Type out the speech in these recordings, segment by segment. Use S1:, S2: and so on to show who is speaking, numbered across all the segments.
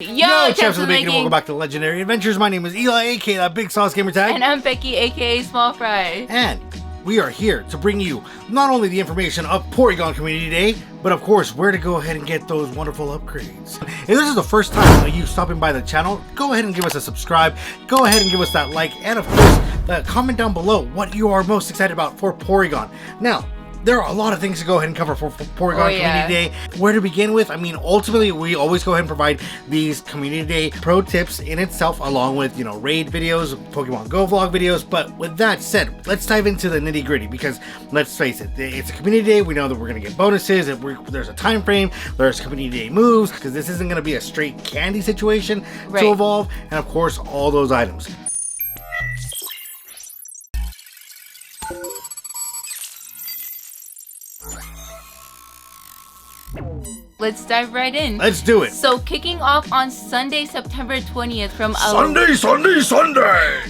S1: Yo, champs of the making, welcome back to Legendary Adventures. My name is Eli, aka that Big Sauce Gamer Tag.
S2: And I'm Becky, aka Small Fry.
S1: And we are here to bring you not only the information of Porygon Community Day, but of course, where to go ahead and get those wonderful upgrades. If this is the first time you stopping by the channel, go ahead and give us a subscribe, go ahead and give us that like, and of course, comment down below what you are most excited about for Porygon. Now, there are a lot of things to go ahead and cover for Porygon Community Day. Where to begin with? I mean, ultimately, we always go ahead and provide these Community Day pro tips in itself, along with, raid videos, Pokemon Go vlog videos. But with that said, let's dive into the nitty gritty, because let's face it, it's a Community Day. We know that we're going to get bonuses. There's a time frame. There's Community Day moves, because this isn't going to be a straight candy situation to evolve. And of course, all those items.
S2: Let's dive right in.
S1: Let's do it.
S2: So kicking off on Sunday, September 20th from
S1: Sunday!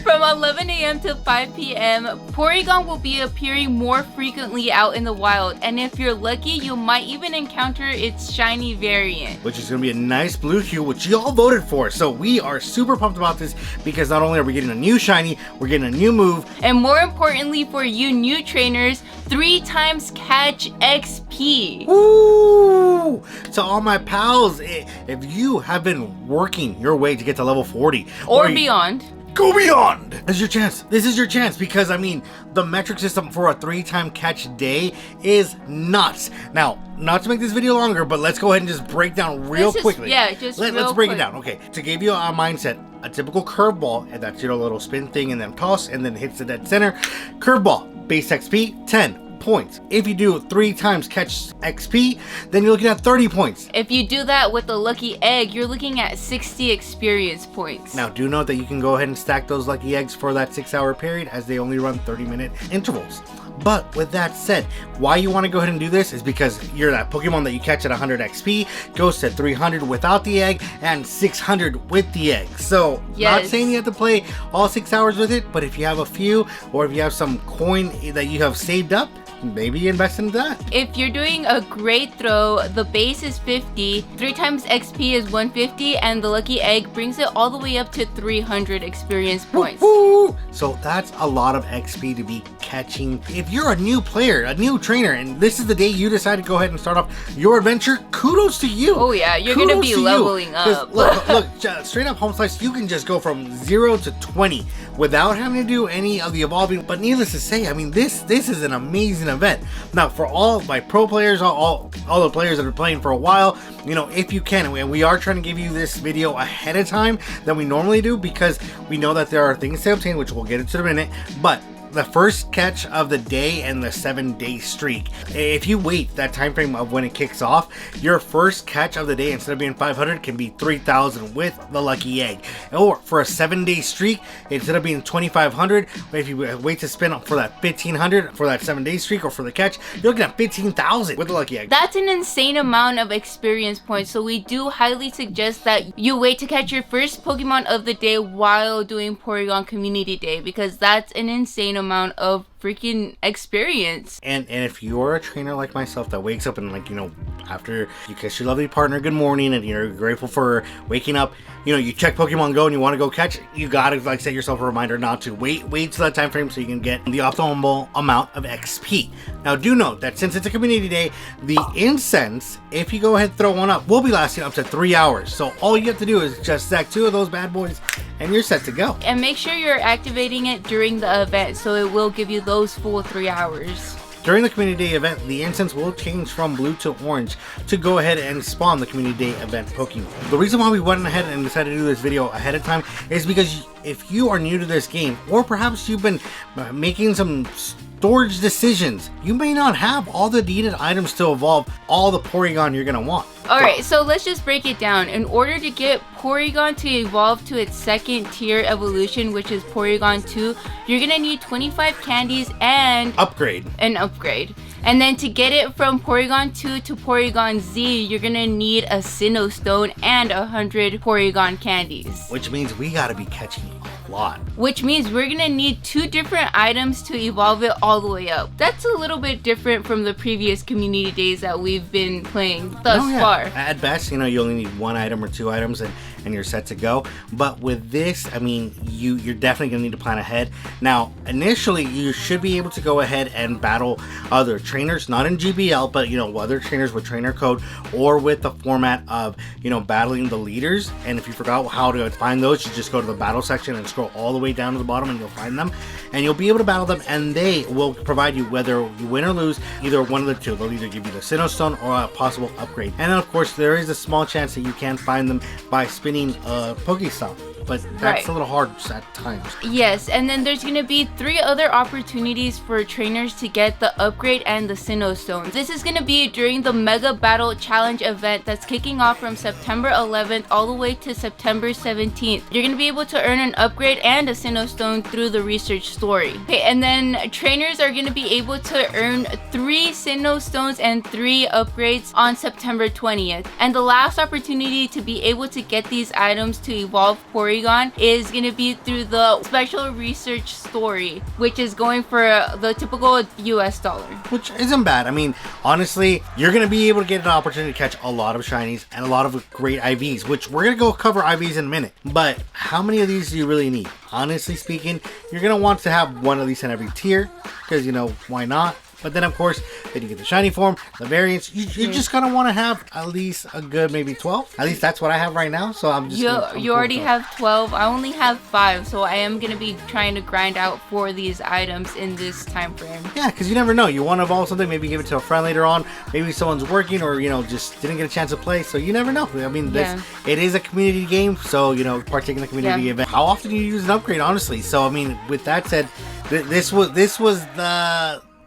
S2: From 11 a.m. to 5 p.m. Porygon will be appearing more frequently out in the wild, and if you're lucky, you might even encounter its shiny variant,
S1: which is going to be a nice blue hue, which you all voted for. So we are super pumped about this, because not only are we getting a new shiny, we're getting a new move,
S2: and more importantly for you new trainers, 3 times catch XP.
S1: Woo! To all my pals, if you have been working your way to get to level 40
S2: or beyond,
S1: go beyond. This is your chance. This is your chance, because I mean, the metric system for a 3-time catch day is nuts. Now, not to make this video longer, but let's go ahead and just break down real quickly. Let's break it down. Okay, to give you a mindset, a typical curveball, and that's your little spin thing and then toss and then hits the dead center. Curveball, base XP 10 points. If you do 3 times catch XP, then you're looking at 30 points.
S2: If you do that with the lucky egg, you're looking at 60 experience points.
S1: Now, do note that you can go ahead and stack those lucky eggs for that 6-hour period, as they only run 30-minute intervals. But with that said, why you want to go ahead and do this is because you're that Pokemon that you catch at 100 XP goes to 300 without the egg and 600 with the egg. So, not saying you have to play all 6 hours with it, but if you have a few, or if you have some coin that you have saved up, maybe invest in that.
S2: If you're doing a great throw, the base is 50, 3 times XP is 150, and the lucky egg brings it all the way up to 300 experience points.
S1: Woo-hoo! So that's a lot of XP to be catching. If you're a new player, a new trainer, and this is the day you decide to go ahead and start off your adventure, kudos to you.
S2: Oh yeah, you're going to be leveling up.
S1: Look, straight up home slice, you can just go from 0 to 20 without having to do any of the evolving. But needless to say, I mean, this is an amazing event. Now, for all my pro players, all the players that are playing for a while, if you can, and we are trying to give you this video ahead of time than we normally do, because we know that there are things to obtain, which we'll get into in a minute. But the first catch of the day and the 7-day streak, if you wait that time frame of when it kicks off, your first catch of the day, instead of being 500, can be 3,000 with the lucky egg. Or for a 7-day streak, instead of being 2,500, if you wait to spin up for that 1,500 for that 7-day streak, or for the catch, you're looking at 15,000 with the lucky egg.
S2: That's an insane amount of experience points, so we do highly suggest that you wait to catch your first Pokemon of the day while doing Porygon Community Day, because that's an insane amount of freaking experience.
S1: And if you're a trainer like myself that wakes up and after you kiss your lovely partner good morning and you're grateful for waking up, you check Pokemon Go and you want to go catch, you gotta set yourself a reminder not to wait till that time frame so you can get the optimal amount of XP. Now, do note that since it's a community day, the incense, if you go ahead and throw one up, will be lasting up to 3 hours. So all you have to do is just stack 2 of those bad boys and you're set to go.
S2: And make sure you're activating it during the event, so it will give you those full 3 hours.
S1: During the Community Day event, the incense will change from blue to orange to go ahead and spawn the Community Day event Pokemon. The reason why we went ahead and decided to do this video ahead of time is because if you are new to this game, or perhaps you've been making some storage decisions, you may not have all the needed items to evolve all the Porygon you're gonna want.
S2: Alright, so let's just break it down. In order to get Porygon to evolve to its 2nd tier evolution, which is Porygon 2, you're gonna need 25 candies and an upgrade. And then to get it from Porygon 2 to Porygon Z, you're gonna need a Sinnoh Stone and 100 Porygon candies.
S1: Which means we gotta be catching a lot.
S2: Which means we're gonna need 2 different items to evolve it all the way up. That's a little bit different from the previous community days that we've been playing thus far.
S1: At best, you only need 1 item or 2 items, and and you're set to go. But with this, I mean, you're definitely gonna need to plan ahead. Now, initially, you should be able to go ahead and battle other trainers, not in GBL, but other trainers with trainer code, or with the format of battling the leaders. And if you forgot how to find those, you just go to the battle section and scroll all the way down to the bottom, and you'll find them, and you'll be able to battle them, and they will provide you, whether you win or lose, either one of the two. They'll either give you the Sinnoh Stone or a possible upgrade. And then of course there is a small chance that you can find them by spinning a Pokestop, but that's a little hard at times.
S2: Yes, and then there's gonna be 3 other opportunities for trainers to get the upgrade and the Sinnoh Stones. This is gonna be during the Mega Battle Challenge event that's kicking off from September 11th all the way to September 17th. You're gonna be able to earn an upgrade and a Sinnoh Stone through the research story. Okay, and then trainers are gonna be able to earn 3 Sinnoh Stones and 3 upgrades on September 20th. And the last opportunity to be able to get these items to Evolve Porygon is going to be through the special research story, which is going for the typical US dollar.
S1: Which isn't bad. I mean, honestly, you're going to be able to get an opportunity to catch a lot of shinies and a lot of great IVs, which we're going to go cover IVs in a minute. But how many of these do you really need? Honestly speaking, you're going to want to have one of these in every tier, because, why not? But then, of course, then you get the shiny form, the variants. You're just gonna want to have at least a good maybe 12. At least that's what I have right now. So I'm just.
S2: You already have 12. I only have 5, so I am gonna be trying to grind out for these items in this time frame.
S1: Yeah, because you never know. You want to evolve something, maybe give it to a friend later on. Maybe someone's working, or just didn't get a chance to play. So you never know. I mean, it is a community game, so partake in the community event. How often do you use an upgrade, honestly? So I mean, with that said, this was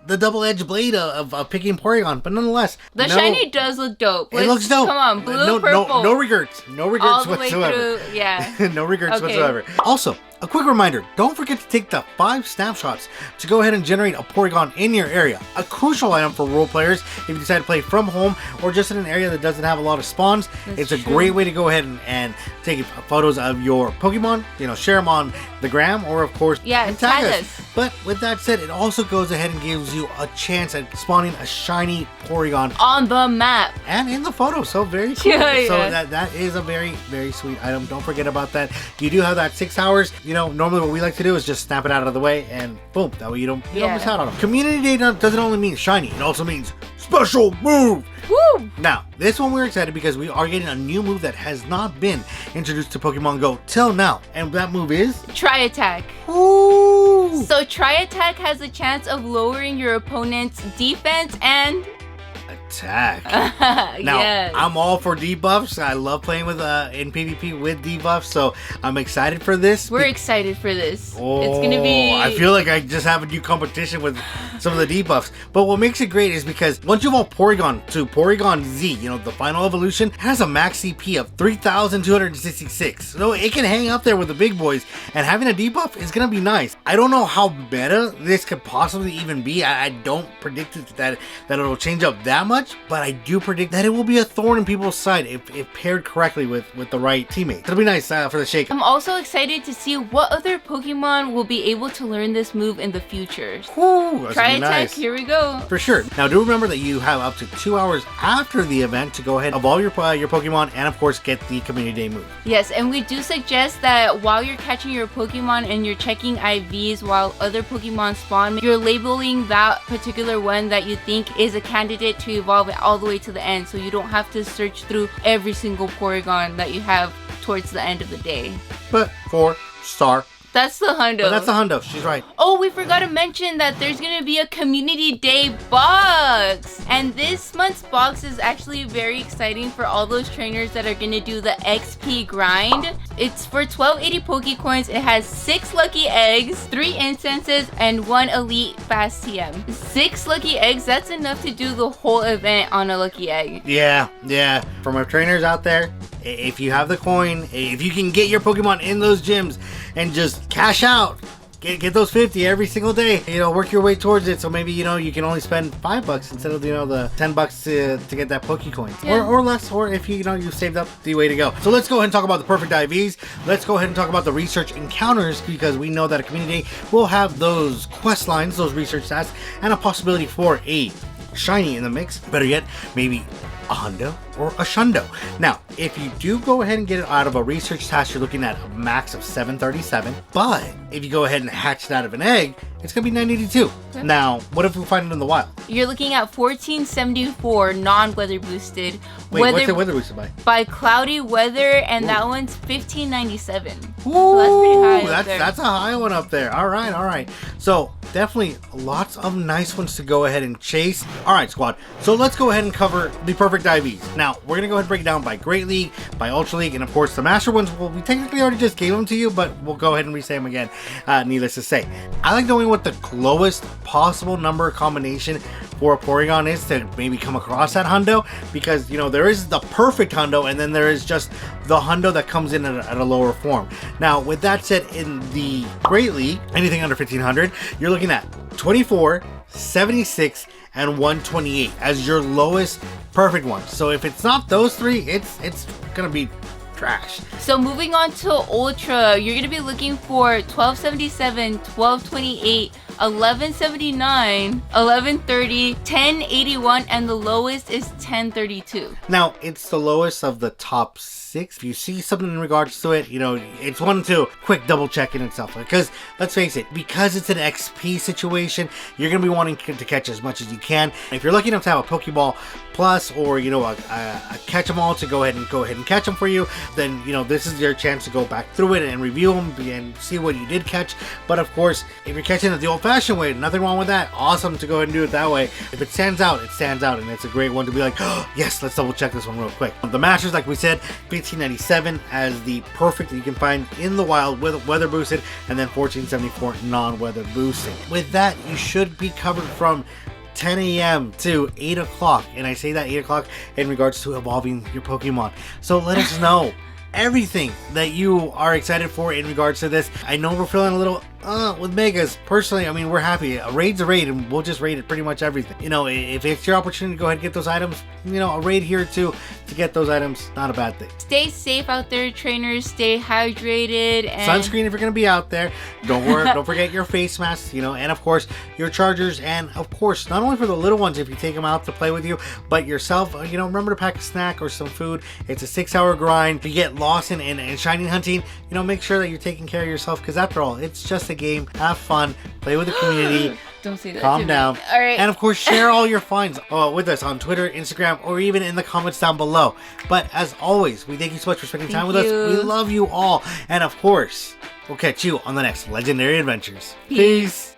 S1: the double-edged blade of picking Porygon, but nonetheless,
S2: the shiny does look dope.
S1: It looks dope.
S2: Come on, blue, purple.
S1: No regrets. No regrets
S2: all the
S1: whatsoever.
S2: Way through, yeah.
S1: No regrets whatsoever. Also, a quick reminder, don't forget to take the 5 snapshots to go ahead and generate a Porygon in your area. A crucial item for role players if you decide to play from home or just in an area that doesn't have a lot of spawns. It's a great way to go ahead and take photos of your Pokemon, share them on the gram, or of course, tag us. But with that said, it also goes ahead and gives you a chance at spawning a shiny Porygon
S2: on the map
S1: and in the photo. So very cool. So that is a very, very sweet item. Don't forget about that. You do have that 6 hours. Normally what we like to do is just snap it out of the way and boom, that way you don't miss out on them. Community Day doesn't only mean shiny, it also means special move.
S2: Woo!
S1: Now, this one we're excited because we are getting a new move that has not been introduced to Pokemon Go till now, and that move is
S2: Tri-Attack.
S1: Ooh!
S2: So Tri-Attack has a chance of lowering your opponent's defense and
S1: attack. Now, I'm all for debuffs. I love playing with in PvP with debuffs, so I'm excited for this.
S2: We're excited for this.
S1: Oh,
S2: it's gonna be.
S1: I feel like I just have a new competition with some of the debuffs. But what makes it great is because once you evolve Porygon to Porygon Z, the final evolution, it has a max CP of 3,266. So it can hang up there with the big boys, and having a debuff is gonna be nice. I don't know how meta this could possibly even be. I don't predict that it'll change up that much, but I do predict that it will be a thorn in people's side if paired correctly with the right teammates. It'll be nice for the shake.
S2: I'm also excited to see what other Pokemon will be able to learn this move in the future.
S1: Tri-Attack, nice.
S2: Here we go.
S1: For sure. Now do remember that you have up to 2 hours after the event to go ahead and evolve your Pokemon and of course get the Community Day move.
S2: Yes, and we do suggest that while you're catching your Pokemon and you're checking IVs while other Pokemon spawn, you're labeling that particular one that you think is a candidate to evolve it all the way to the end, so you don't have to search through every single Porygon that you have towards the end of the day.
S1: But 4-star.
S2: That's the Hundo.
S1: But that's the Hundo. She's right.
S2: Oh, we forgot to mention that there's going to be a Community Day box. And this month's box is actually very exciting for all those trainers that are going to do the XP grind. It's for 1280 Pokecoins. It has 6 lucky eggs, 3 incenses, and 1 elite fast TM. 6 lucky eggs, that's enough to do the whole event on a lucky egg.
S1: Yeah. For my trainers out there, if you have the coin, if you can get your Pokemon in those gyms and just cash out, get those 50 every single day, work your way towards it, so maybe you can only spend $5 instead of the $10 to get that Pokecoin, or less, or if you saved up, the way to go. So let's go ahead and talk about the perfect IVs. Let's go ahead and talk about the research encounters, because we know that a community will have those quest lines, those research stats, and a possibility for a shiny in the mix. Better yet, maybe a Hundo, or a Shundo. Now, if you do go ahead and get it out of a research task, you're looking at a max of 737. But if you go ahead and hatch it out of an egg, it's going to be 982. Okay. Now, what if we find it in the wild?
S2: You're looking at 1474 non-weather boosted.
S1: Wait, what's it weather boosted by?
S2: By cloudy weather, and that one's 1597.
S1: Ooh,
S2: so that's pretty high.
S1: That's a high one up there. All right. So definitely lots of nice ones to go ahead and chase. All right, squad. So let's go ahead and cover the perfect IVs. Now, we're going to go ahead and break it down by Great League, by Ultra League, and of course the Master ones, well, we technically already just gave them to you, but we'll go ahead and re-say them again, needless to say. I like knowing what the lowest possible number combination for a Porygon is to maybe come across that Hundo, because, you know, there is the perfect Hundo, and then there is just the Hundo that comes in at a lower form. Now, with that said, in the Great League, anything under 1500, you're looking at 24, 76, and 128 as your lowest perfect one. So if it's not those three, it's gonna be trash.
S2: So moving on to Ultra, you're gonna be looking for 1277, 1228, 1179, 1130, 1081, and the lowest is 1032.
S1: Now, it's the lowest of the top 6. If you see something in regards to it, you know, it's one to quick double check it and stuff. Because let's face it, because it's an XP situation, you're gonna be wanting to catch as much as you can. If you're lucky enough to have a Pokeball Plus, or, you know, a catch 'em all to go ahead and catch them for you, then, you know, this is your chance to go back through it and review them and see what you did catch. But of course, if you're catching it the old-fashioned way, nothing wrong with that. Awesome to go ahead and do it that way. If it stands out, it stands out, and it's a great one to be like, oh, yes, let's double check this one real quick. The Masters, like we said, 1597 as the perfect that you can find in the wild with weather boosted, and then 1474 non-weather boosted. With that, you should be covered from 10 a.m. to 8 o'clock, and I say that 8 o'clock in regards to evolving your Pokemon. So let us know everything that you are excited for in regards to this. I know we're feeling a little with megas. Personally, I mean, we're happy. A raid's a raid, and we'll just raid it pretty much everything. You know, if it's your opportunity to go ahead and get those items, you know, a raid here too to get those items, not a bad thing.
S2: Stay safe out there, trainers. Stay hydrated. And
S1: sunscreen if you're gonna be out there. Don't worry. Don't forget your face masks, you know, and of course your chargers, and of course not only for the little ones if you take them out to play with you, but yourself. You know, remember to pack a snack or some food. It's a 6-hour grind. If you get lost in shining hunting, you know, make sure that you're taking care of yourself, because after all, it's just a game. Have fun, play with the community.
S2: Don't say that.
S1: Calm down.
S2: All right.
S1: And of course, share all your finds with us on Twitter, Instagram, or even in the comments down below. But as always, we thank you so much for spending time with us. We love you all. And of course, we'll catch you on the next Legendary Adventures. Peace.